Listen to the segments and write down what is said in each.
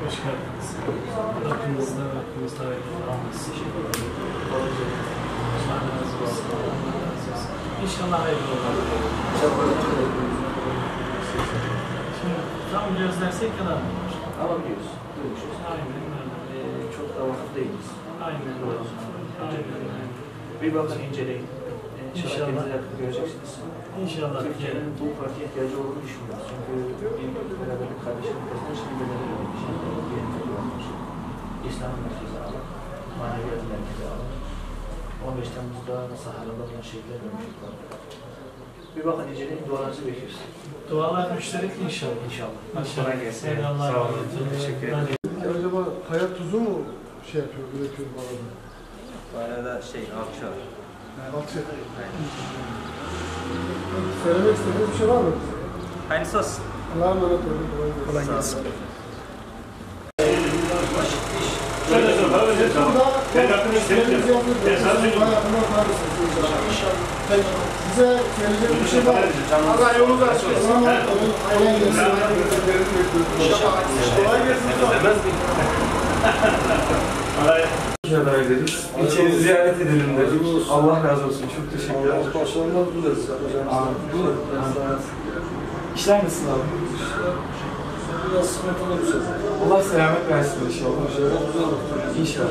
Hoş geldiniz. Rabbimizden alması. Allah razı olsun. İnşallah hayırlı olur. Şimdi tam gözlersek kadar mı var? Alabiliyoruz. Duymuşuz. Aynen öyle. Çok da vakıf değiliz. Aynen öyle. Aynen öyle. Bir bakın inceleyin. İnşallah. İnşallah göreceksiniz. İnşallah. Türkiye'nin bu partiye ihtiyacı olduğunu düşünüyoruz. Çünkü bir beraberlik kardeşlik kazanır, şimdi bedelli olmuş. Bir olmuş. İslam merkezi alır. Maneviyat merkezi alır. 15 Temmuz'da Sahara'da olan şehitler ölmüştük. Bir bakın inceleyin, dualarınızı bekliyoruz. Dualar müşterek inşallah. İnşallah. İnşallah. Eyvallah. Sağ olun. Teşekkür ederim. Acaba kaya tuzu mu yapıyor, üretiyor bu arada? Arada alçı var. Alçı. Söylemek istediğiniz bir şey var mı? Hayırlısı olsun. Allah'a emanet olun. Kolay gelsin. Bize söyleyecek bir şey var. Allah yolunu açsın. Kolay gelsin. Kolay gelsin. Teşekkür ederiz. İlçenizi ziyaret edelim dedik. Allah razı olsun. Çok teşekkürler. Başlarına buluruz. İşler nasıl abi? Biraz sıkıntılı bir şey. Allah selamet versin inşallah. İnşallah.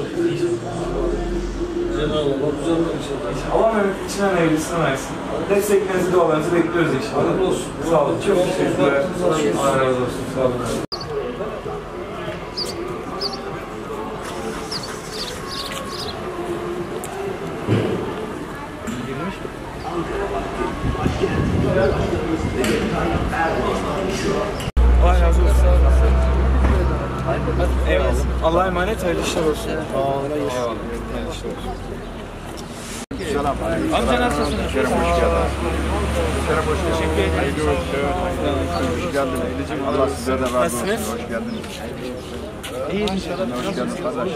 Cenab-ı Allah güzel bir şey. Allah Mehmet içinden hayırlısını versin. Desteklerinizi, dualarınızı bekliyoruz inşallah. Hayırlı olsun. Sağ olun. Çok teşekkürler. Allah razı olsun. Sağ olun. Allah razı olsun. Eyvallah. Allah'a emanet, hayırlı işler olsun. Eyvallah. Hayırlı işler olsun. Amca nasılsın? Hoş geldin. Teşekkür ederim. Hoş geldin Eylül'cüğüm. Allah size de razı olsun. Nasılsınız? Hoş geldiniz. İyi inşallah. Hoş geldiniz kardeş.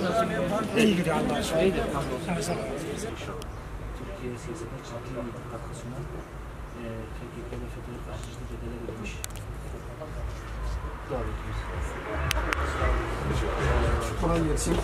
İyi gidiyor Allah'a şükür. Türkiye siyasetine ciddi bir katkı sunan PKK ve FETÖ'ye karşı ciddi bedele verilmiş. Dua bekliyoruz. Kolay gelsin.